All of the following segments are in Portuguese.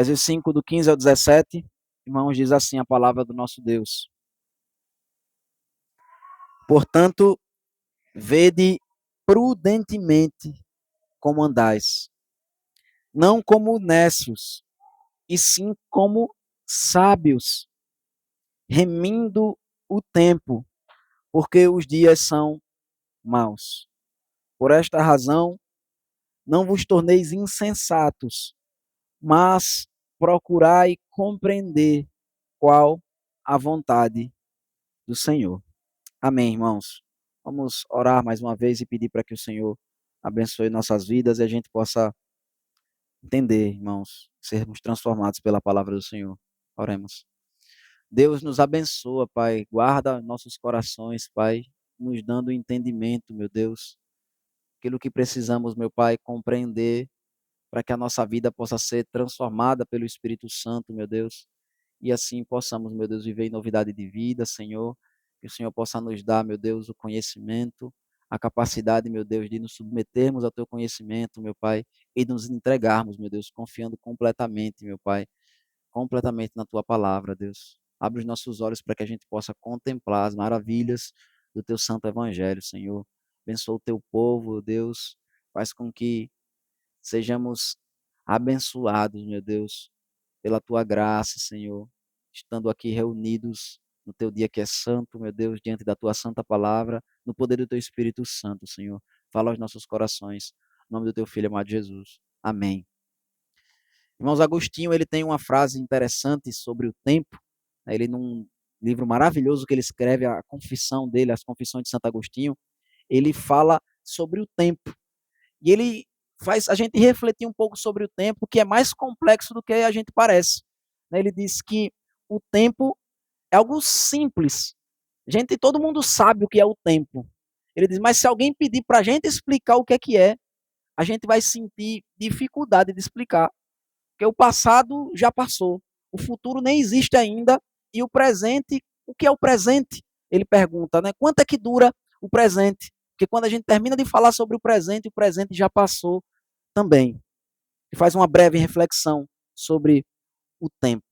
Efésios 5, do 15 ao 17, irmãos, diz assim a palavra do nosso Deus. Portanto, vede prudentemente como andais, não como nécios, e sim como sábios, remindo o tempo, porque os dias são maus. Por esta razão, não vos torneis insensatos, mas procurai compreender qual a vontade do Senhor. Amém, irmãos. Vamos orar mais uma vez e pedir para que o Senhor abençoe nossas vidas e a gente possa entender, irmãos, sermos transformados pela palavra do Senhor. Oremos. Deus nos abençoa, Pai. Guarda nossos corações, Pai, nos dando entendimento, meu Deus. Aquilo que precisamos, meu Pai, compreender para que a nossa vida possa ser transformada pelo Espírito Santo, meu Deus. E assim possamos, meu Deus, viver em novidade de vida, Senhor. Que o Senhor possa nos dar, meu Deus, o conhecimento, a capacidade, meu Deus, de nos submetermos ao teu conhecimento, meu Pai, e nos entregarmos, meu Deus, confiando completamente, meu Pai, completamente na tua palavra, Deus. Abre os nossos olhos para que a gente possa contemplar as maravilhas do teu santo evangelho, Senhor. Abençoa o teu povo, Deus. Faz com que sejamos abençoados, meu Deus, pela tua graça, Senhor, estando aqui reunidos no teu dia que é santo, meu Deus, diante da tua santa palavra, no poder do teu Espírito Santo, Senhor. Fala aos nossos corações, em nome do teu filho amado Jesus. Amém. Irmãos, Agostinho, ele tem uma frase interessante sobre o tempo, ele num livro maravilhoso que ele escreve, a confissão dele, as confissões de Santo Agostinho, ele fala sobre o tempo. E ele faz a gente refletir um pouco sobre o tempo, que é mais complexo do que a gente parece. Ele diz que o tempo é algo simples. Todo mundo sabe o que é o tempo. Ele diz, mas se alguém pedir para a gente explicar o que é, a gente vai sentir dificuldade de explicar. Porque o passado já passou, o futuro nem existe ainda, e o presente, o que é o presente? Ele pergunta, né? Quanto é que dura o presente? Porque quando a gente termina de falar sobre o presente já passou também. E faz uma breve reflexão sobre o tempo.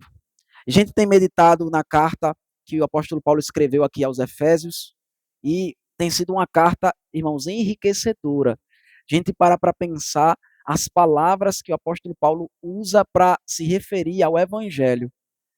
A gente tem meditado na carta que o apóstolo Paulo escreveu aqui aos Efésios, e tem sido uma carta, irmãos, enriquecedora. A gente para pensar as palavras que o apóstolo Paulo usa para se referir ao evangelho.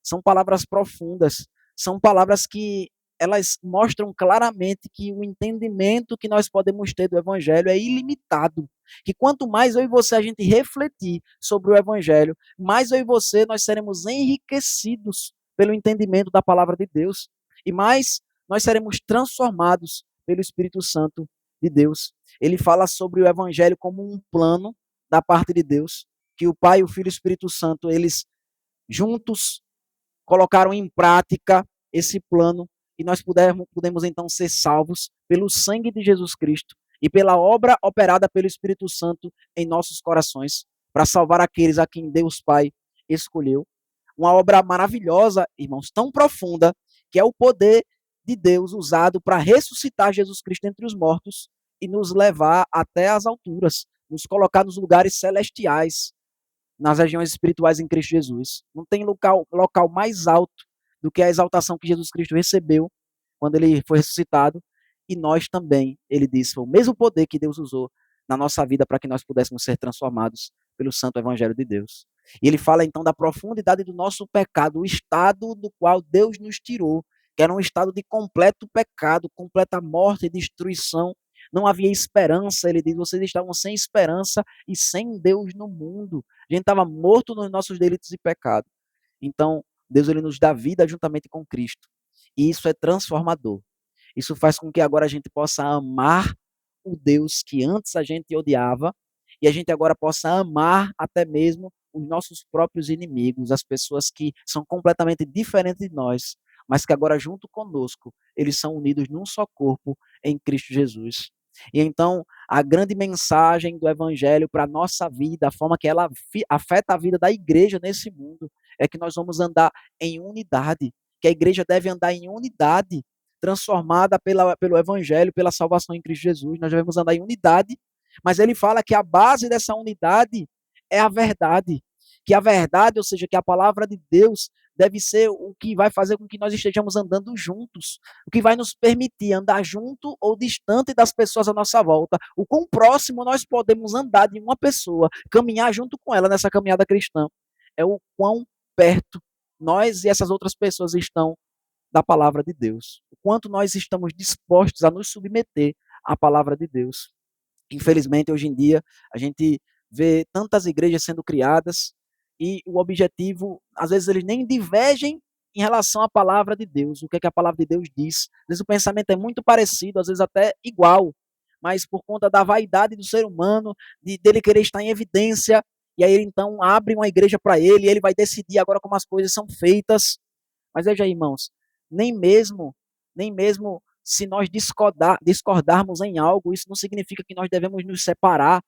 São palavras profundas, são palavras que elas mostram claramente que o entendimento que nós podemos ter do evangelho é ilimitado. Que quanto mais eu e você a gente refletir sobre o evangelho, mais eu e você nós seremos enriquecidos pelo entendimento da palavra de Deus e mais nós seremos transformados pelo Espírito Santo de Deus. Ele fala sobre o evangelho como um plano da parte de Deus, que o Pai, o Filho e o Espírito Santo, eles juntos colocaram em prática esse plano e nós podemos então ser salvos pelo sangue de Jesus Cristo e pela obra operada pelo Espírito Santo em nossos corações, para salvar aqueles a quem Deus Pai escolheu. Uma obra maravilhosa, irmãos, tão profunda, que é o poder de Deus usado para ressuscitar Jesus Cristo entre os mortos e nos levar até as alturas, nos colocar nos lugares celestiais, nas regiões espirituais em Cristo Jesus. Não tem local mais alto do que a exaltação que Jesus Cristo recebeu quando ele foi ressuscitado. E nós também, ele disse, foi o mesmo poder que Deus usou na nossa vida para que nós pudéssemos ser transformados pelo santo evangelho de Deus. E ele fala então da profundidade do nosso pecado, o estado do qual Deus nos tirou, que era um estado de completo pecado, completa morte e destruição. Não havia esperança, ele diz, vocês estavam sem esperança e sem Deus no mundo. A gente estava morto nos nossos delitos e pecados. Então, Deus ele nos dá vida juntamente com Cristo. E isso é transformador. Isso faz com que agora a gente possa amar o Deus que antes a gente odiava e a gente agora possa amar até mesmo os nossos próprios inimigos, as pessoas que são completamente diferentes de nós, mas que agora junto conosco, eles são unidos num só corpo em Cristo Jesus. E então, a grande mensagem do evangelho para a nossa vida, a forma que ela afeta a vida da igreja nesse mundo, é que nós vamos andar em unidade, que a igreja deve andar em unidade, transformada pelo evangelho, pela salvação em Cristo Jesus. Nós devemos andar em unidade, mas ele fala que a base dessa unidade é a verdade, que a verdade, ou seja, que a palavra de Deus deve ser o que vai fazer com que nós estejamos andando juntos, o que vai nos permitir andar junto ou distante das pessoas à nossa volta, o quão próximo nós podemos andar de uma pessoa, caminhar junto com ela nessa caminhada cristã, é o quão perto nós e essas outras pessoas estão da palavra de Deus, o quanto nós estamos dispostos a nos submeter à palavra de Deus. Infelizmente, hoje em dia, a gente vê tantas igrejas sendo criadas e o objetivo, às vezes, eles nem divergem em relação à palavra de Deus, o que é que a palavra de Deus diz. Às vezes o pensamento é muito parecido, às vezes até igual, mas por conta da vaidade do ser humano, dele querer estar em evidência, e aí ele então abre uma igreja para ele, e ele vai decidir agora como as coisas são feitas. Mas veja aí, irmãos, nem mesmo, nem mesmo se nós discordarmos em algo, isso não significa que nós devemos nos separar.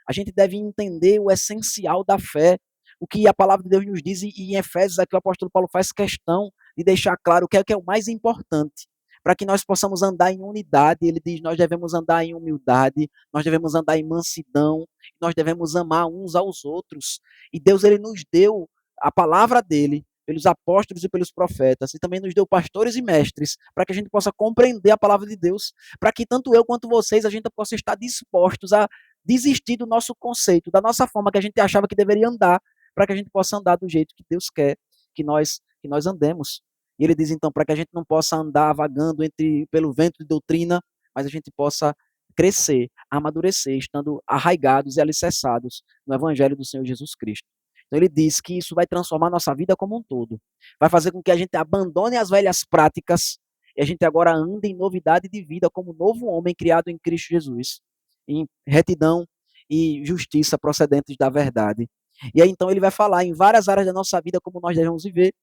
A gente deve entender o essencial da fé, o que a palavra de Deus nos diz, e em Efésios aqui o apóstolo Paulo faz questão de deixar claro o que é o mais importante, para que nós possamos andar em unidade. Ele diz, nós devemos andar em humildade, nós devemos andar em mansidão, nós devemos amar uns aos outros, e Deus ele nos deu a palavra dele, pelos apóstolos e pelos profetas, e também nos deu pastores e mestres, para que a gente possa compreender a palavra de Deus, para que tanto eu quanto vocês, a gente possa estar dispostos a desistir do nosso conceito, da nossa forma que a gente achava que deveria andar, para que a gente possa andar do jeito que Deus quer que nós andemos. E ele diz então, para que a gente não possa andar vagando pelo vento de doutrina, mas a gente possa crescer, amadurecer, estando arraigados e alicerçados no evangelho do Senhor Jesus Cristo. Então ele diz que isso vai transformar a nossa vida como um todo. Vai fazer com que a gente abandone as velhas práticas e a gente agora ande em novidade de vida como novo homem criado em Cristo Jesus, em retidão e justiça procedentes da verdade. E aí então ele vai falar em várias áreas da nossa vida como nós devemos viver.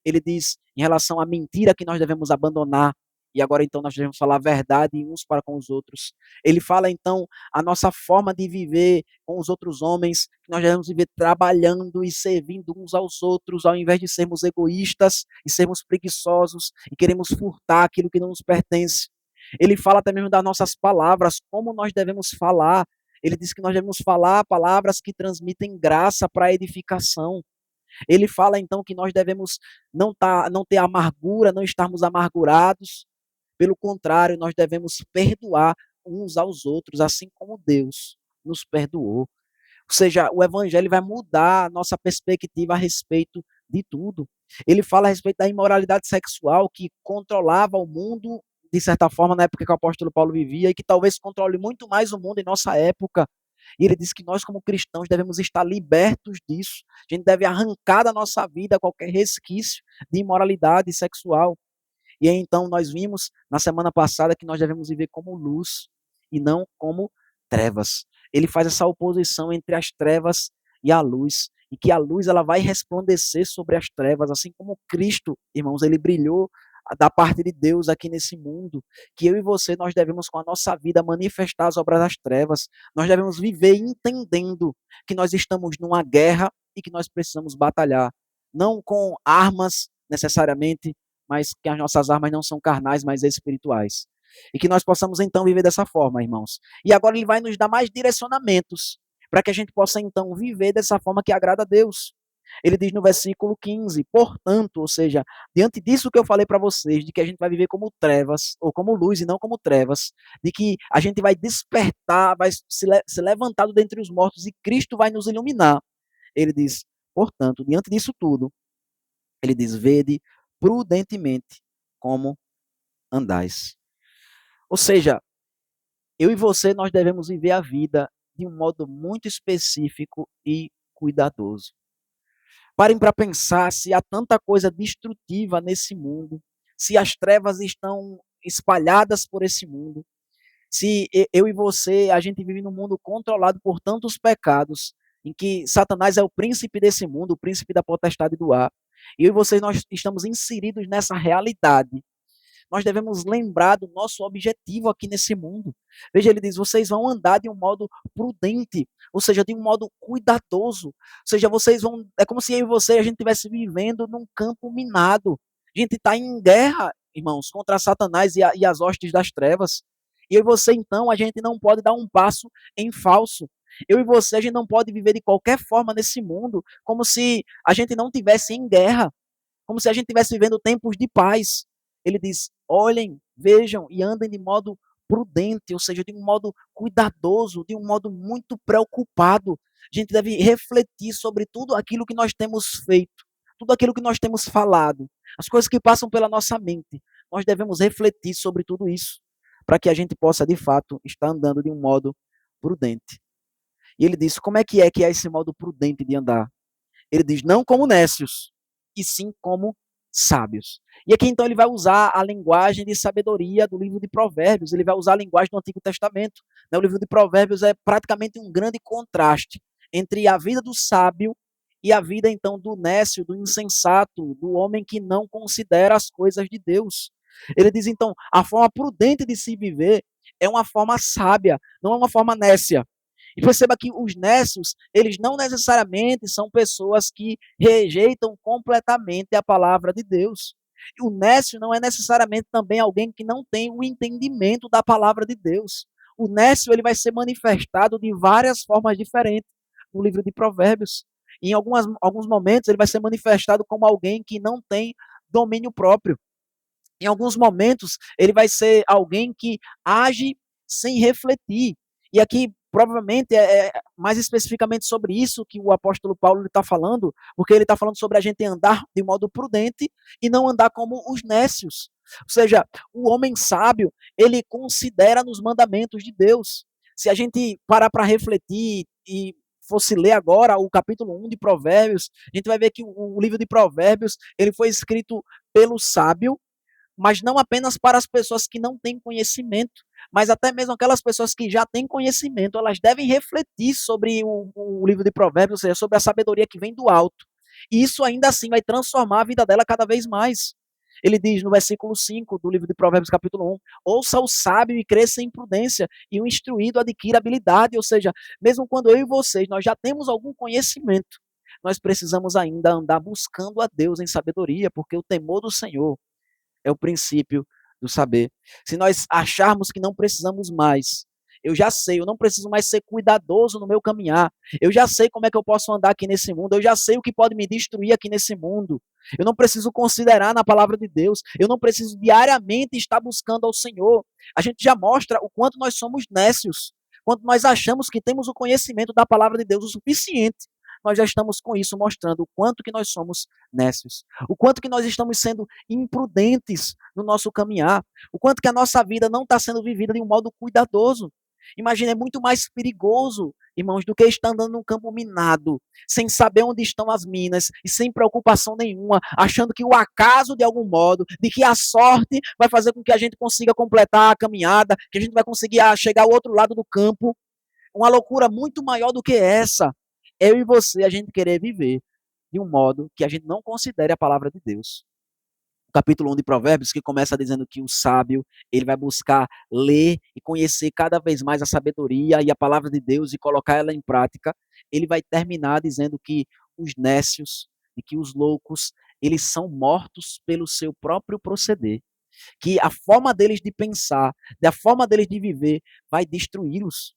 Ele diz em relação à mentira que nós devemos abandonar, e agora então nós devemos falar a verdade uns para com os outros. Ele fala então a nossa forma de viver com os outros homens, que nós devemos viver trabalhando e servindo uns aos outros, ao invés de sermos egoístas e sermos preguiçosos e queremos furtar aquilo que não nos pertence. Ele fala até mesmo das nossas palavras, como nós devemos falar. Ele diz que nós devemos falar palavras que transmitem graça para a edificação. Ele fala então que nós devemos não ter amargura, não estarmos amargurados. Pelo contrário, nós devemos perdoar uns aos outros, assim como Deus nos perdoou. Ou seja, o evangelho vai mudar a nossa perspectiva a respeito de tudo. Ele fala a respeito da imoralidade sexual que controlava o mundo, de certa forma, na época que o apóstolo Paulo vivia, e que talvez controle muito mais o mundo em nossa época. E ele diz que nós, como cristãos, devemos estar libertos disso. A gente deve arrancar da nossa vida qualquer resquício de imoralidade sexual. E aí, então, nós vimos na semana passada que nós devemos viver como luz e não como trevas. Ele faz essa oposição entre as trevas e a luz, e que a luz ela vai resplandecer sobre as trevas, assim como Cristo, irmãos, ele brilhou da parte de Deus aqui nesse mundo, que eu e você, nós devemos com a nossa vida manifestar as obras das trevas, nós devemos viver entendendo que nós estamos numa guerra e que nós precisamos batalhar, não com armas necessariamente, mas que as nossas armas não são carnais, mas espirituais. E que nós possamos então viver dessa forma, irmãos. E agora ele vai nos dar mais direcionamentos para que a gente possa então viver dessa forma que agrada a Deus. Ele diz no versículo 15, portanto, ou seja, diante disso que eu falei para vocês, de que a gente vai viver como trevas, ou como luz e não como trevas, de que a gente vai despertar, vai se levantar dentre os mortos e Cristo vai nos iluminar. Ele diz, portanto, diante disso tudo, ele diz, vede prudentemente como andais. Ou seja, eu e você, nós devemos viver a vida de um modo muito específico e cuidadoso. Parem para pensar se há tanta coisa destrutiva nesse mundo, se as trevas estão espalhadas por esse mundo, se eu e você, a gente vive num mundo controlado por tantos pecados, em que Satanás é o príncipe desse mundo, o príncipe da potestade do ar, e eu e você, nós estamos inseridos nessa realidade. Nós devemos lembrar do nosso objetivo aqui nesse mundo. Veja, ele diz, vocês vão andar de um modo prudente, ou seja, de um modo cuidadoso. Ou seja, é como se eu e você, a gente estivesse vivendo num campo minado. A gente está em guerra, irmãos, contra Satanás e as hostes das trevas. E eu e você, então, a gente não pode dar um passo em falso. Eu e você, a gente não pode viver de qualquer forma nesse mundo, como se a gente não tivesse em guerra, como se a gente estivesse vivendo tempos de paz. Ele diz: olhem, vejam e andem de modo prudente, ou seja, de um modo cuidadoso, de um modo muito preocupado. A gente deve refletir sobre tudo aquilo que nós temos feito, tudo aquilo que nós temos falado, as coisas que passam pela nossa mente. Nós devemos refletir sobre tudo isso, para que a gente possa, de fato, estar andando de um modo prudente. E ele diz: como é esse modo prudente de andar? Ele diz: não como nécios, e sim como sábios. E aqui então ele vai usar a linguagem de sabedoria do livro de Provérbios, ele vai usar a linguagem do Antigo Testamento. O livro de Provérbios é praticamente um grande contraste entre a vida do sábio e a vida então do nécio, do insensato, do homem que não considera as coisas de Deus. Ele diz então: a forma prudente de se viver é uma forma sábia, não é uma forma nécia. E perceba que os nécios, eles não necessariamente são pessoas que rejeitam completamente a palavra de Deus. E o nécio não é necessariamente também alguém que não tem o entendimento da palavra de Deus. O nécio, ele vai ser manifestado de várias formas diferentes no livro de Provérbios. E em alguns momentos, ele vai ser manifestado como alguém que não tem domínio próprio. Em alguns momentos, ele vai ser alguém que age sem refletir. E aqui, provavelmente, é mais especificamente sobre isso que o apóstolo Paulo está falando, porque ele está falando sobre a gente andar de modo prudente e não andar como os nécios. Ou seja, o homem sábio, ele considera nos mandamentos de Deus. Se a gente parar para refletir e fosse ler agora o capítulo 1 de Provérbios, a gente vai ver que o livro de Provérbios, ele foi escrito pelo sábio, mas não apenas para as pessoas que não têm conhecimento, mas até mesmo aquelas pessoas que já têm conhecimento, elas devem refletir sobre o livro de Provérbios, ou seja, sobre a sabedoria que vem do alto. E isso ainda assim vai transformar a vida dela cada vez mais. Ele diz no versículo 5 do livro de Provérbios, capítulo 1, ouça o sábio e cresça em prudência, e o instruído adquira habilidade, ou seja, mesmo quando eu e vocês, nós já temos algum conhecimento, nós precisamos ainda andar buscando a Deus em sabedoria, porque o temor do Senhor é o princípio do saber. Se nós acharmos que não precisamos mais, eu já sei, eu não preciso mais ser cuidadoso no meu caminhar. Eu já sei como é que eu posso andar aqui nesse mundo. Eu já sei o que pode me destruir aqui nesse mundo. Eu não preciso considerar na palavra de Deus. Eu não preciso diariamente estar buscando ao Senhor. A gente já mostra o quanto nós somos nécios. Quando nós achamos que temos o conhecimento da palavra de Deus o suficiente, nós já estamos com isso mostrando o quanto que nós somos nécios, o quanto que nós estamos sendo imprudentes no nosso caminhar, o quanto que a nossa vida não está sendo vivida de um modo cuidadoso. Imagina, é muito mais perigoso, irmãos, do que estar andando num campo minado, sem saber onde estão as minas e sem preocupação nenhuma, achando que o acaso, de algum modo, de que a sorte vai fazer com que a gente consiga completar a caminhada, que a gente vai conseguir chegar ao outro lado do campo. Uma loucura muito maior do que essa. Eu e você, a gente querer viver de um modo que a gente não considere a palavra de Deus. O capítulo 1 de Provérbios, que começa dizendo que o sábio, ele vai buscar ler e conhecer cada vez mais a sabedoria e a palavra de Deus e colocar ela em prática, ele vai terminar dizendo que os nécios e que os loucos, eles são mortos pelo seu próprio proceder, que a forma deles de pensar, a forma deles de viver, vai destruí-los.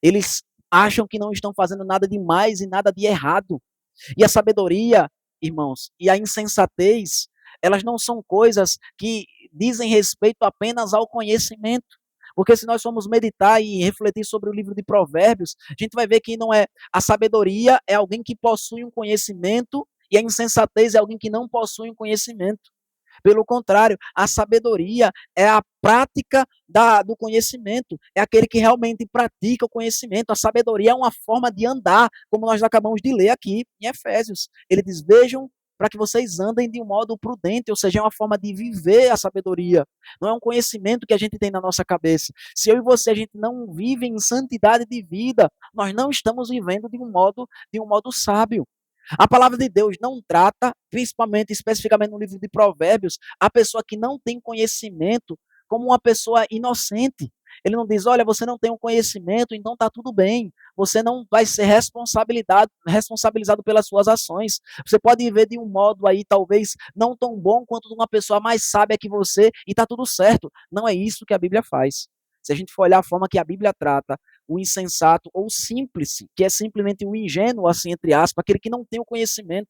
Eles acham que não estão fazendo nada de mais e nada de errado. E a sabedoria, irmãos, e a insensatez, elas não são coisas que dizem respeito apenas ao conhecimento. Porque se nós formos meditar e refletir sobre o livro de Provérbios, a gente vai ver que não é a sabedoria é alguém que possui um conhecimento e a insensatez é alguém que não possui um conhecimento. Pelo contrário, a sabedoria é a prática do conhecimento, é aquele que realmente pratica o conhecimento. A sabedoria é uma forma de andar, como nós acabamos de ler aqui em Efésios. Ele diz: vejam para que vocês andem de um modo prudente, ou seja, é uma forma de viver a sabedoria. Não é um conhecimento que a gente tem na nossa cabeça. Se eu e você a gente não vive em santidade de vida, nós não estamos vivendo de um modo sábio. A palavra de Deus não trata, principalmente, especificamente no livro de Provérbios, a pessoa que não tem conhecimento como uma pessoa inocente. Ele não diz: olha, você não tem um conhecimento, então está tudo bem. Você não vai ser responsabilizado pelas suas ações. Você pode viver de um modo aí, talvez, não tão bom quanto de uma pessoa mais sábia que você, e está tudo certo. Não é isso que a Bíblia faz. Se a gente for olhar a forma que a Bíblia trata o insensato ou o simples, que é simplesmente o ingênuo, assim, entre aspas, aquele que não tem o conhecimento.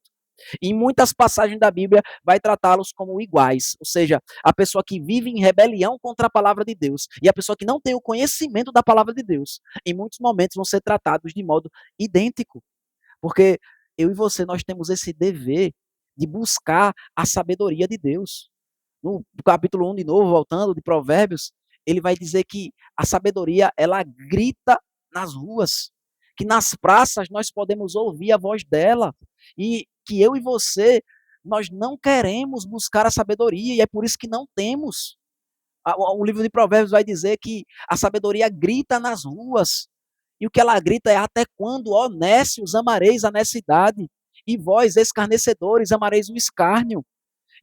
E em muitas passagens da Bíblia vai tratá-los como iguais, ou seja, a pessoa que vive em rebelião contra a palavra de Deus e a pessoa que não tem o conhecimento da palavra de Deus, em muitos momentos vão ser tratados de modo idêntico, porque eu e você nós temos esse dever de buscar a sabedoria de Deus. No capítulo 1 de novo, voltando de Provérbios, ele vai dizer que a sabedoria ela grita nas ruas, que nas praças nós podemos ouvir a voz dela, e que eu e você nós não queremos buscar a sabedoria e é por isso que não temos. O livro de Provérbios vai dizer que a sabedoria grita nas ruas, e o que ela grita é: até quando, ó nécios, amareis a necessidade, e vós, escarnecedores, amareis o escárnio.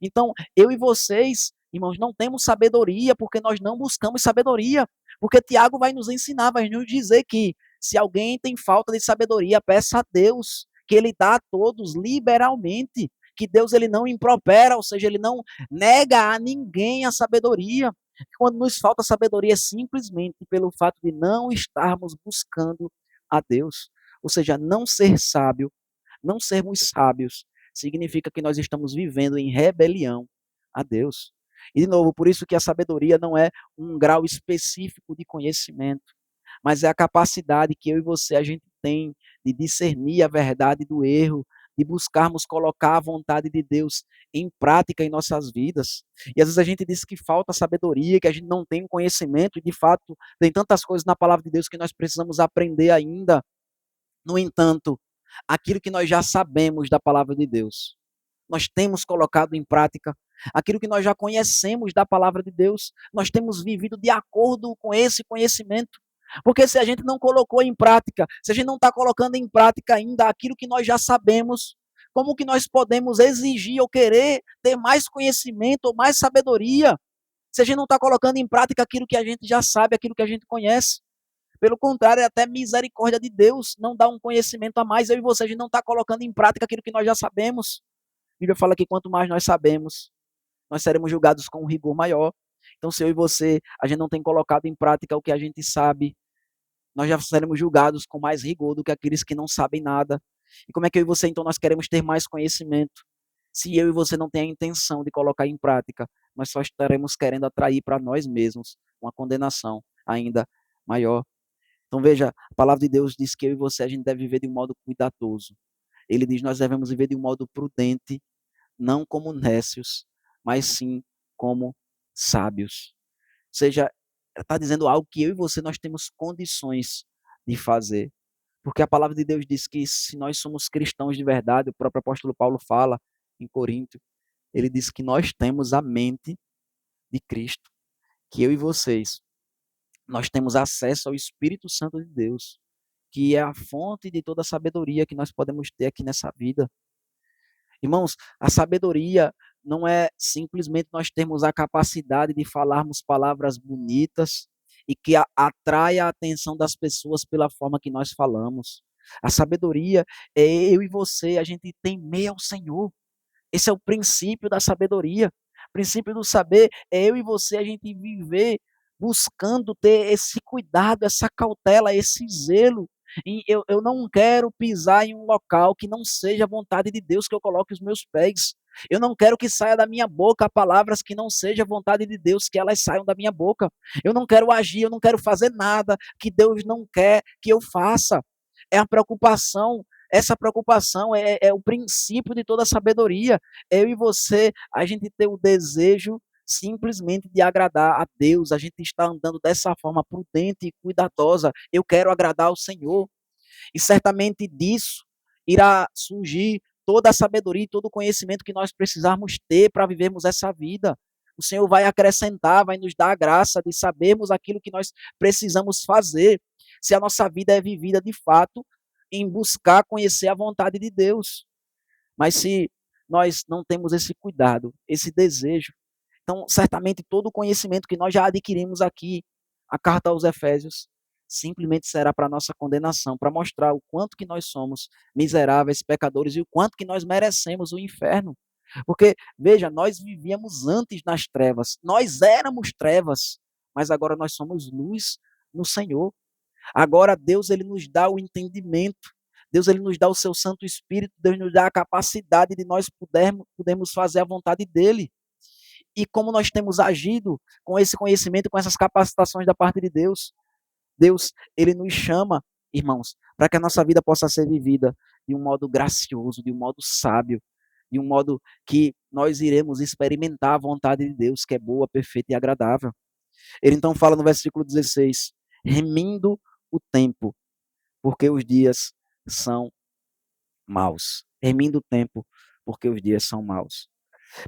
Então, eu e vocês, irmãos, não temos sabedoria porque nós não buscamos sabedoria. Porque Tiago vai nos ensinar, vai nos dizer que se alguém tem falta de sabedoria, peça a Deus, que ele dá a todos liberalmente, que Deus ele não impropera, ou seja, ele não nega a ninguém a sabedoria. Quando nos falta sabedoria é simplesmente pelo fato de não estarmos buscando a Deus. Ou seja, não ser sábio, não sermos sábios, significa que nós estamos vivendo em rebelião a Deus. E, de novo, por isso que a sabedoria não é um grau específico de conhecimento, mas é a capacidade que eu e você a gente tem de discernir a verdade do erro, de buscarmos colocar a vontade de Deus em prática em nossas vidas. E às vezes a gente diz que falta sabedoria, que a gente não tem conhecimento, e de fato tem tantas coisas na palavra de Deus que nós precisamos aprender ainda. No entanto, aquilo que nós já sabemos da palavra de Deus, nós temos colocado em prática. Aquilo que nós já conhecemos da palavra de Deus, nós temos vivido de acordo com esse conhecimento. Porque se a gente não colocou em prática, se a gente não está colocando em prática ainda aquilo que nós já sabemos, como que nós podemos exigir ou querer ter mais conhecimento ou mais sabedoria, se a gente não está colocando em prática aquilo que a gente já sabe, aquilo que a gente conhece? Pelo contrário, é até misericórdia de Deus não dá um conhecimento a mais. Eu e você, a gente não está colocando em prática aquilo que nós já sabemos. A Bíblia fala que quanto mais nós sabemos, nós seremos julgados com um rigor maior. Então, se eu e você, a gente não tem colocado em prática o que a gente sabe, nós já seremos julgados com mais rigor do que aqueles que não sabem nada. E como é que eu e você, então, nós queremos ter mais conhecimento? Se eu e você não tem a intenção de colocar em prática, nós só estaremos querendo atrair para nós mesmos uma condenação ainda maior. Então veja, a palavra de Deus diz que eu e você a gente deve viver de um modo cuidadoso. Ele diz que nós devemos viver de um modo prudente, não como nécios, mas sim como sábios. Ou seja, está dizendo algo que eu e você nós temos condições de fazer. Porque a palavra de Deus diz que se nós somos cristãos de verdade, o próprio apóstolo Paulo fala em Corinto, ele diz que nós temos a mente de Cristo, que eu e vocês, nós temos acesso ao Espírito Santo de Deus, que é a fonte de toda a sabedoria que nós podemos ter aqui nessa vida. Irmãos, a sabedoria não é simplesmente nós termos a capacidade de falarmos palavras bonitas e que atrai a atenção das pessoas pela forma que nós falamos. A sabedoria é eu e você, a gente temer ao Senhor. Esse é o princípio da sabedoria. O princípio do saber é eu e você, a gente viver buscando ter esse cuidado, essa cautela, esse zelo. E eu não quero pisar em um local que não seja a vontade de Deus que eu coloque os meus pés. Eu não quero que saia da minha boca palavras que não seja a vontade de Deus que elas saiam da minha boca. Eu não quero agir, eu não quero fazer nada que Deus não quer que eu faça. É a preocupação, essa preocupação é o princípio de toda a sabedoria. Eu e você, a gente tem o desejo simplesmente de agradar a Deus, a gente está andando dessa forma prudente e cuidadosa. Eu quero agradar ao Senhor, e certamente disso irá surgir toda a sabedoria e todo o conhecimento que nós precisarmos ter para vivermos essa vida. O Senhor vai acrescentar, vai nos dar a graça de sabermos aquilo que nós precisamos fazer, se a nossa vida é vivida de fato em buscar conhecer a vontade de Deus. Mas se nós não temos esse cuidado, esse desejo, então certamente todo o conhecimento que nós já adquirimos aqui, a carta aos Efésios, simplesmente será para nossa condenação, para mostrar o quanto que nós somos miseráveis, pecadores e o quanto que nós merecemos o inferno. Porque, veja, nós vivíamos antes nas trevas, nós éramos trevas, mas agora nós somos luz no Senhor. Agora Deus ele nos dá o entendimento, Deus ele nos dá o seu Santo Espírito, Deus nos dá a capacidade de nós podermos fazer a vontade dele. E como nós temos agido com esse conhecimento, com essas capacitações da parte de Deus, Deus ele nos chama, irmãos, para que a nossa vida possa ser vivida de um modo gracioso, de um modo sábio, de um modo que nós iremos experimentar a vontade de Deus, que é boa, perfeita e agradável. Ele então fala no versículo 16: remindo o tempo, porque os dias são maus. Remindo o tempo, porque os dias são maus.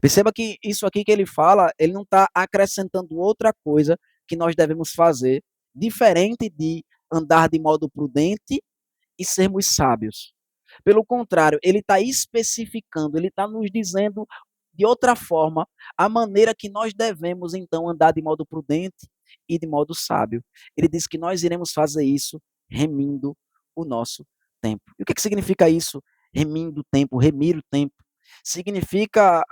Perceba que isso aqui que ele fala, ele não está acrescentando outra coisa que nós devemos fazer, diferente de andar de modo prudente e sermos sábios. Pelo contrário, ele está especificando, ele está nos dizendo de outra forma a maneira que nós devemos então andar de modo prudente e de modo sábio. Ele diz que nós iremos fazer isso remindo o nosso tempo. E o que significa isso? Remindo o tempo, remir o tempo. Significa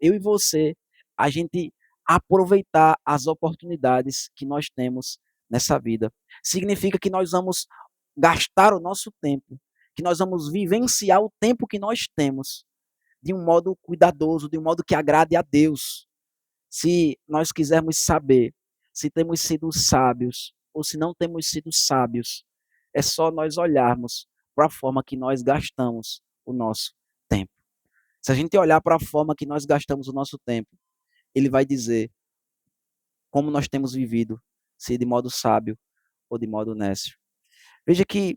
eu e você, a gente aproveitar as oportunidades que nós temos nessa vida. Significa que nós vamos gastar o nosso tempo, que nós vamos vivenciar o tempo que nós temos de um modo cuidadoso, de um modo que agrade a Deus. Se nós quisermos saber se temos sido sábios ou se não temos sido sábios, é só nós olharmos para a forma que nós gastamos o nosso tempo. Se a gente olhar para a forma que nós gastamos o nosso tempo, ele vai dizer como nós temos vivido, se de modo sábio ou de modo nécio. Veja que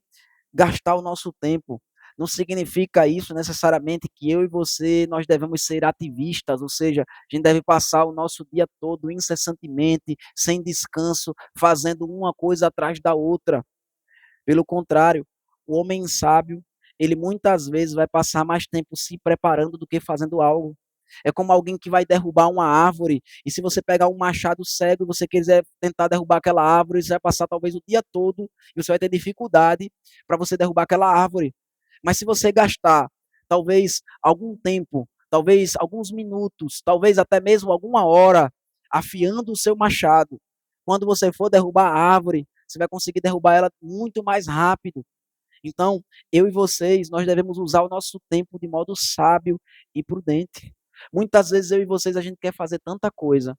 gastar o nosso tempo não significa isso necessariamente que eu e você nós devemos ser ativistas, ou seja, a gente deve passar o nosso dia todo incessantemente, sem descanso, fazendo uma coisa atrás da outra. Pelo contrário, o homem sábio, ele muitas vezes vai passar mais tempo se preparando do que fazendo algo. É como alguém que vai derrubar uma árvore, e se você pegar um machado cego e você quiser tentar derrubar aquela árvore, você vai passar talvez o dia todo e você vai ter dificuldade para você derrubar aquela árvore. Mas se você gastar talvez algum tempo, talvez alguns minutos, talvez até mesmo alguma hora afiando o seu machado, quando você for derrubar a árvore, você vai conseguir derrubar ela muito mais rápido. Então, eu e vocês, nós devemos usar o nosso tempo de modo sábio e prudente. Muitas vezes eu e vocês a gente quer fazer tanta coisa,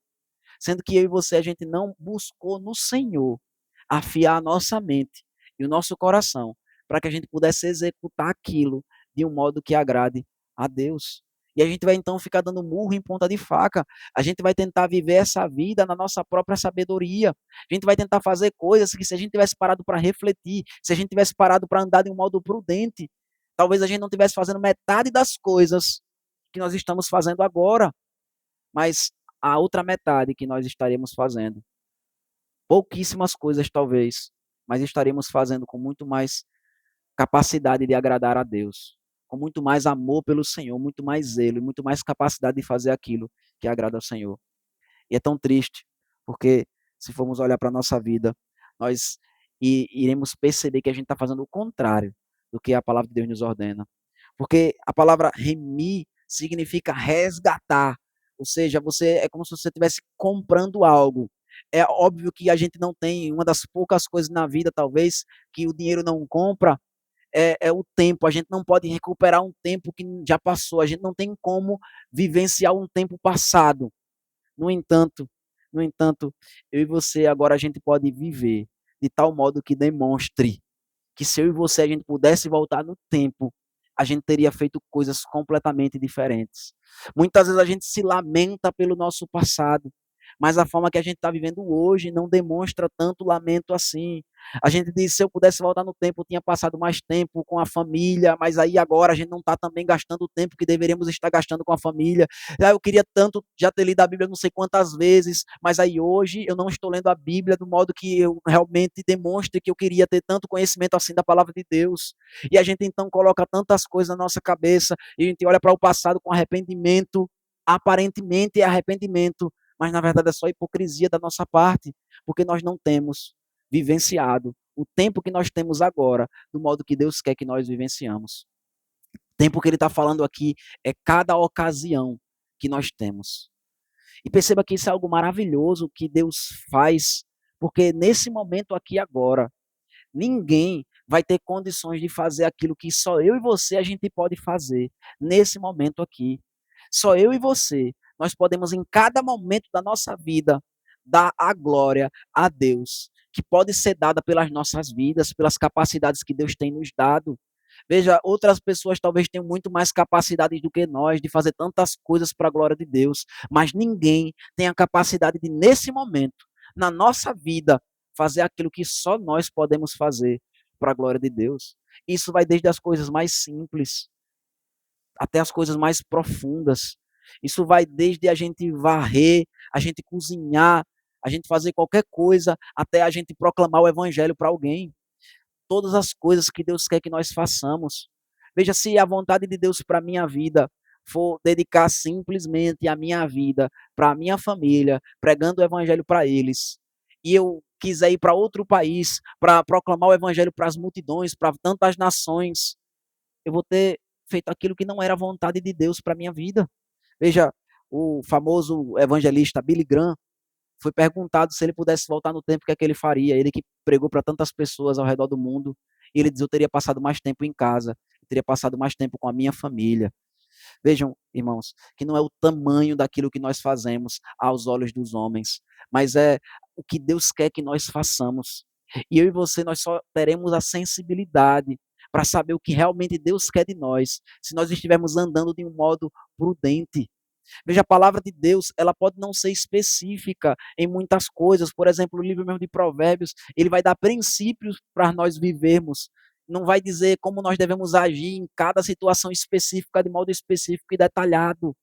sendo que eu e você a gente não buscou no Senhor afiar a nossa mente e o nosso coração para que a gente pudesse executar aquilo de um modo que agrade a Deus. E a gente vai então ficar dando murro em ponta de faca. A gente vai tentar viver essa vida na nossa própria sabedoria. A gente vai tentar fazer coisas que, se a gente tivesse parado para refletir, se a gente tivesse parado para andar de um modo prudente, talvez a gente não estivesse fazendo metade das coisas que nós estamos fazendo agora. Mas a outra metade que nós estaremos fazendo, pouquíssimas coisas talvez, mas estaremos fazendo com muito mais capacidade de agradar a Deus, com muito mais amor pelo Senhor, muito mais zelo, muito mais capacidade de fazer aquilo que agrada ao Senhor. E é tão triste, porque se formos olhar para a nossa vida, nós iremos perceber que a gente está fazendo o contrário do que a palavra de Deus nos ordena. Porque a palavra remir significa resgatar, ou seja, você é como se você estivesse comprando algo. É óbvio que a gente não tem, uma das poucas coisas na vida, talvez, que o dinheiro não compra, é o tempo. A gente não pode recuperar um tempo que já passou. A gente não tem como vivenciar um tempo passado. No entanto, no entanto, eu e você agora a gente pode viver de tal modo que demonstre que, se eu e você a gente pudesse voltar no tempo, a gente teria feito coisas completamente diferentes. Muitas vezes a gente se lamenta pelo nosso passado, mas a forma que a gente está vivendo hoje não demonstra tanto lamento assim. A gente diz, se eu pudesse voltar no tempo, eu tinha passado mais tempo com a família, mas aí agora a gente não está também gastando o tempo que deveríamos estar gastando com a família. Eu queria tanto já ter lido a Bíblia não sei quantas vezes, mas aí hoje eu não estou lendo a Bíblia do modo que eu realmente demonstre que eu queria ter tanto conhecimento assim da palavra de Deus. E a gente então coloca tantas coisas na nossa cabeça, e a gente olha para o passado com arrependimento, aparentemente é arrependimento, mas na verdade é só hipocrisia da nossa parte, porque nós não temos vivenciado o tempo que nós temos agora, do modo que Deus quer que nós vivenciamos. O tempo que ele está falando aqui é cada ocasião que nós temos. E perceba que isso é algo maravilhoso que Deus faz, porque nesse momento aqui agora, Ninguém vai ter condições de fazer aquilo que só eu e você a gente pode fazer nesse momento aqui. Só eu e você, nós podemos em cada momento da nossa vida dar a glória a Deus, que pode ser dada pelas nossas vidas, pelas capacidades que Deus tem nos dado. Veja, outras pessoas talvez tenham muito mais capacidade do que nós de fazer tantas coisas para a glória de Deus, mas ninguém tem a capacidade de, nesse momento, na nossa vida, fazer aquilo que só nós podemos fazer para a glória de Deus. Isso vai desde as coisas mais simples até as coisas mais profundas. Isso vai desde a gente varrer, a gente cozinhar, a gente fazer qualquer coisa, até a gente proclamar o evangelho para alguém. Todas as coisas que Deus quer que nós façamos. Veja, se a vontade de Deus para a minha vida for dedicar simplesmente a minha vida para a minha família, pregando o evangelho para eles, e eu quiser ir para outro país para proclamar o evangelho para as multidões, para tantas nações, eu vou ter feito aquilo que não era a vontade de Deus para a minha vida. Veja, o famoso evangelista Billy Graham foi perguntado se ele pudesse voltar no tempo, o que é que ele faria? Ele que pregou para tantas pessoas ao redor do mundo, e ele diz: eu teria passado mais tempo em casa, eu teria passado mais tempo com a minha família. Vejam, irmãos, que não é o tamanho daquilo que nós fazemos aos olhos dos homens, mas é o que Deus quer que nós façamos. E eu e você, nós só teremos a sensibilidade para saber o que realmente Deus quer de nós, se nós estivermos andando de um modo prudente. Veja, a palavra de Deus, ela pode não ser específica em muitas coisas. Por exemplo, o livro mesmo de Provérbios, ele vai dar princípios para nós vivermos. Não vai dizer como nós devemos agir em cada situação específica, de modo específico e detalhado.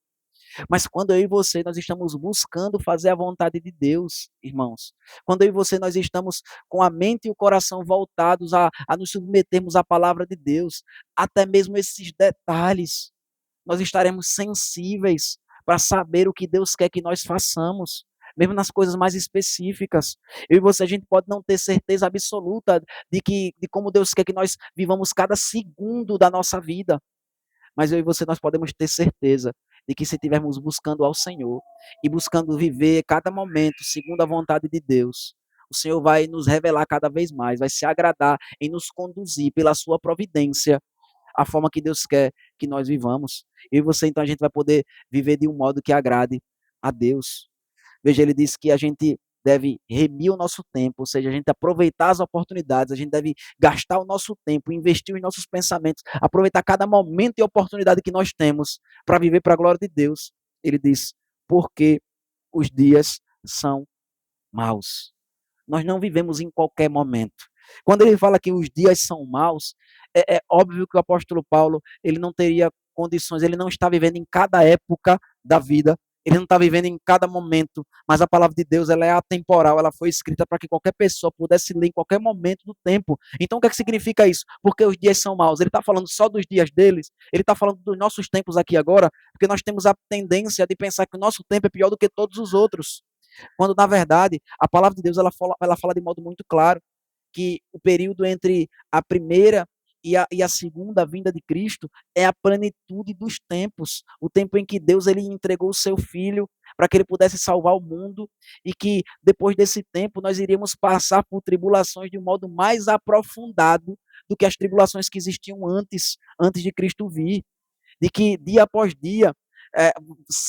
Mas quando eu e você, nós estamos buscando fazer a vontade de Deus, irmãos. Quando eu e você, nós estamos com a mente e o coração voltados a nos submetermos à palavra de Deus, até mesmo esses detalhes, nós estaremos sensíveis para saber o que Deus quer que nós façamos, mesmo nas coisas mais específicas. Eu e você, a gente pode não ter certeza absoluta de como Deus quer que nós vivamos cada segundo da nossa vida, mas eu e você, nós podemos ter certeza de que se estivermos buscando ao Senhor e buscando viver cada momento segundo a vontade de Deus, o Senhor vai nos revelar cada vez mais, vai se agradar em nos conduzir pela sua providência a forma que Deus quer que nós vivamos. Eu e você, então, a gente vai poder viver de um modo que agrade a Deus. Veja, ele diz que a gente deve remir o nosso tempo, ou seja, a gente aproveitar as oportunidades, a gente deve gastar o nosso tempo, investir os nossos pensamentos, aproveitar cada momento e oportunidade que nós temos para viver para a glória de Deus. Ele diz, porque os dias são maus. Nós não vivemos em qualquer momento. Quando ele fala que os dias são maus, é óbvio que o apóstolo Paulo ele não teria condições, ele não está vivendo em cada época da vida, ele não está vivendo em cada momento, mas a palavra de Deus ela é atemporal, ela foi escrita para que qualquer pessoa pudesse ler em qualquer momento do tempo. Então o que é que significa isso? Porque os dias são maus. Ele está falando só dos dias deles, ele está falando dos nossos tempos aqui agora, porque nós temos a tendência de pensar que o nosso tempo é pior do que todos os outros. Quando, na verdade, a palavra de Deus ela fala de modo muito claro que o período entre a primeira e a segunda vinda de Cristo é a plenitude dos tempos, o tempo em que Deus ele entregou o seu Filho para que ele pudesse salvar o mundo e que depois desse tempo nós iríamos passar por tribulações de um modo mais aprofundado do que as tribulações que existiam antes de Cristo vir, de que dia após dia é,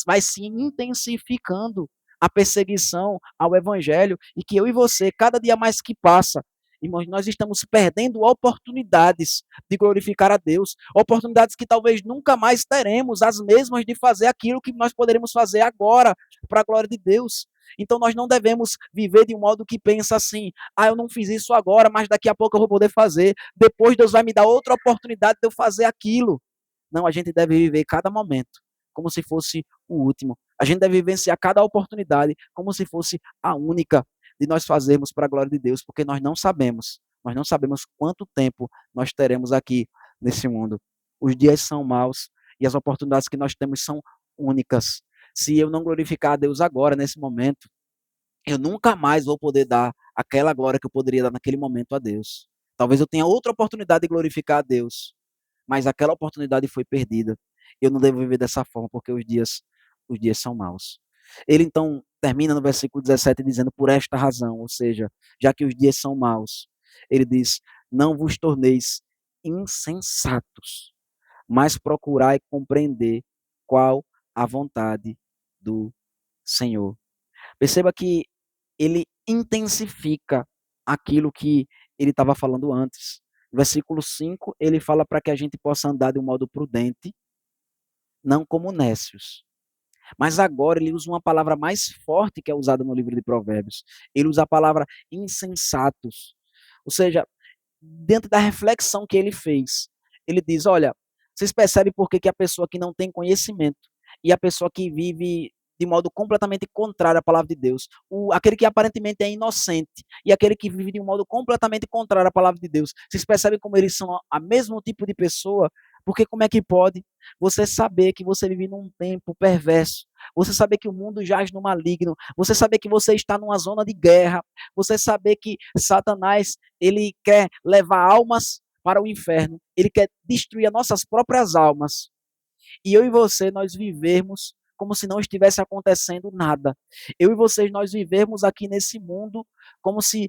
vai se intensificando a perseguição ao evangelho e que eu e você, cada dia mais que passa, irmãos, nós estamos perdendo oportunidades de glorificar a Deus, oportunidades que talvez nunca mais teremos, as mesmas de fazer aquilo que nós poderemos fazer agora para a glória de Deus. Então nós não devemos viver de um modo que pensa assim, eu não fiz isso agora, mas daqui a pouco eu vou poder fazer, depois Deus vai me dar outra oportunidade de eu fazer aquilo. Não, a gente deve viver cada momento como se fosse o último. A gente deve vivenciar cada oportunidade como se fosse a única de nós fazermos para a glória de Deus, porque nós não sabemos quanto tempo nós teremos aqui nesse mundo. Os dias são maus e as oportunidades que nós temos são únicas. Se eu não glorificar a Deus agora, nesse momento, eu nunca mais vou poder dar aquela glória que eu poderia dar naquele momento a Deus. Talvez eu tenha outra oportunidade de glorificar a Deus, mas aquela oportunidade foi perdida. Eu não devo viver dessa forma, porque os dias são maus. Ele então termina no versículo 17 dizendo por esta razão, ou seja, já que os dias são maus, Ele diz: não vos torneis insensatos, mas procurai compreender qual a vontade do Senhor. Perceba que ele intensifica aquilo que ele estava falando antes. No versículo 5, ele fala para que a gente possa andar de um modo prudente, não como nécios. Mas agora ele usa uma palavra mais forte que é usada no livro de Provérbios. Ele usa a palavra insensatos. Ou seja, dentro da reflexão que ele fez, ele diz: olha, vocês percebem por que, que a pessoa que não tem conhecimento e a pessoa que vive de modo completamente contrário à palavra de Deus, aquele que aparentemente é inocente e aquele que vive de um modo completamente contrário à palavra de Deus, vocês percebem como eles são a mesmo tipo de pessoa? Porque como é que pode você saber que você vive num tempo perverso, você saber que o mundo jaz no maligno, você saber que você está numa zona de guerra, você saber que Satanás ele quer levar almas para o inferno, ele quer destruir as nossas próprias almas. E eu e você, nós vivermos como se não estivesse acontecendo nada. Eu e vocês, nós vivermos aqui nesse mundo como se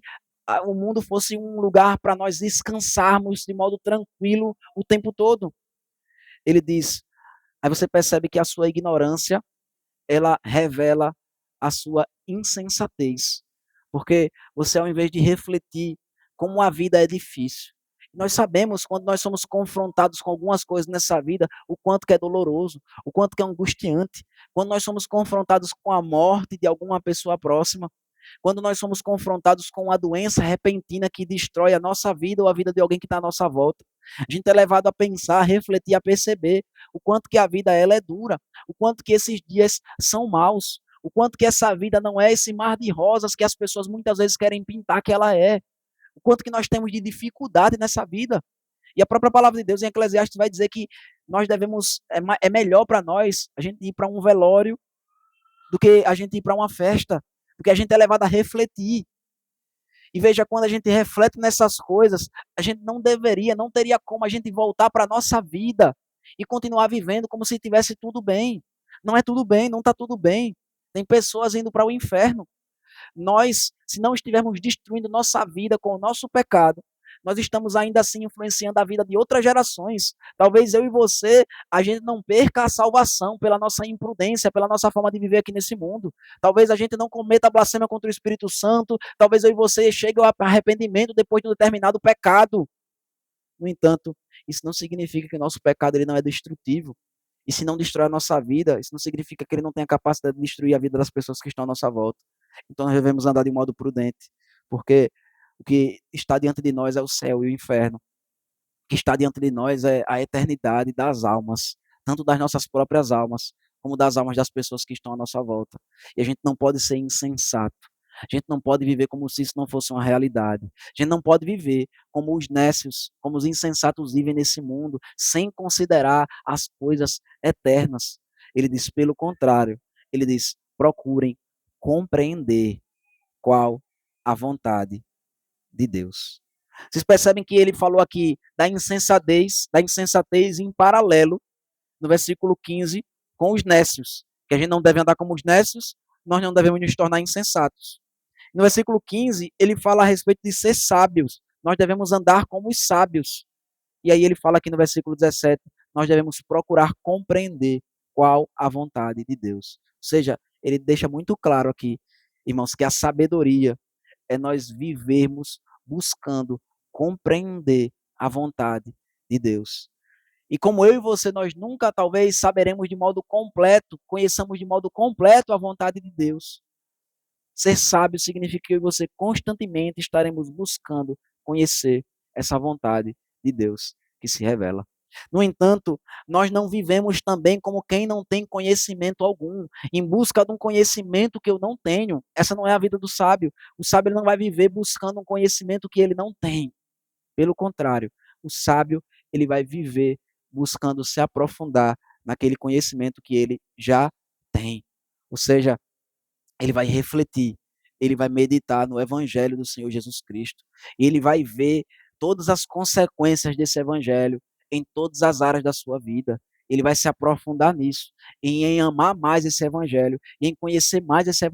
o mundo fosse um lugar para nós descansarmos de modo tranquilo o tempo todo. Ele diz, aí você percebe que a sua ignorância, ela revela a sua insensatez. Porque você, ao invés de refletir como a vida é difícil, nós sabemos, quando nós somos confrontados com algumas coisas nessa vida, o quanto que é doloroso, o quanto que é angustiante. Quando nós somos confrontados com a morte de alguma pessoa próxima, quando nós somos confrontados com uma doença repentina que destrói a nossa vida ou a vida de alguém que está à nossa volta. A gente é levado a pensar, a refletir, a perceber o quanto que a vida ela é dura, o quanto que esses dias são maus, o quanto que essa vida não é esse mar de rosas que as pessoas muitas vezes querem pintar que ela é, o quanto que nós temos de dificuldade nessa vida. E a própria palavra de Deus em Eclesiastes vai dizer que nós devemos, é melhor para nós a gente ir para um velório do que a gente ir para uma festa, porque a gente é levado a refletir. E veja, quando a gente reflete nessas coisas, a gente não deveria, não teria como a gente voltar para a nossa vida e continuar vivendo como se tivesse tudo bem. Não é tudo bem, não está tudo bem. Tem pessoas indo para o inferno. Nós, se não estivermos destruindo nossa vida com o nosso pecado, nós estamos ainda assim influenciando a vida de outras gerações. Talvez eu e você, a gente não perca a salvação pela nossa imprudência, pela nossa forma de viver aqui nesse mundo. Talvez a gente não cometa blasfêmia contra o Espírito Santo. Talvez eu e você chegue ao arrependimento depois de um determinado pecado. No entanto, isso não significa que o nosso pecado ele não é destrutivo. E se não destrói a nossa vida, isso não significa que ele não tenha capacidade de destruir a vida das pessoas que estão à nossa volta. Então nós devemos andar de modo prudente, porque o que está diante de nós é o céu e o inferno. O que está diante de nós é a eternidade das almas, tanto das nossas próprias almas, como das almas das pessoas que estão à nossa volta. E a gente não pode ser insensato. A gente não pode viver como se isso não fosse uma realidade. A gente não pode viver como os nécios, como os insensatos vivem nesse mundo, sem considerar as coisas eternas. Ele diz, pelo contrário, ele diz, procurem compreender qual a vontade de Deus. Vocês percebem que ele falou aqui da insensatez em paralelo, no versículo 15, com os nécios, que a gente não deve andar como os nécios, nós não devemos nos tornar insensatos. No versículo 15, ele fala a respeito de ser sábios, nós devemos andar como os sábios. E aí ele fala aqui no versículo 17, nós devemos procurar compreender qual a vontade de Deus. Ou seja, ele deixa muito claro aqui, irmãos, que a sabedoria é nós vivermos buscando compreender a vontade de Deus. E como eu e você, nós nunca talvez saberemos de modo completo, conheçamos de modo completo a vontade de Deus. Ser sábio significa que eu e você constantemente estaremos buscando conhecer essa vontade de Deus que se revela. No entanto, nós não vivemos também como quem não tem conhecimento algum, em busca de um conhecimento que eu não tenho. Essa não é a vida do sábio. O sábio ele não vai viver buscando um conhecimento que ele não tem. Pelo contrário, o sábio ele vai viver buscando se aprofundar naquele conhecimento que ele já tem. Ou seja, ele vai refletir, ele vai meditar no evangelho do Senhor Jesus Cristo, e ele vai ver todas as consequências desse evangelho em todas as áreas da sua vida. Ele vai se aprofundar nisso, em amar mais esse evangelho, em conhecer mais esse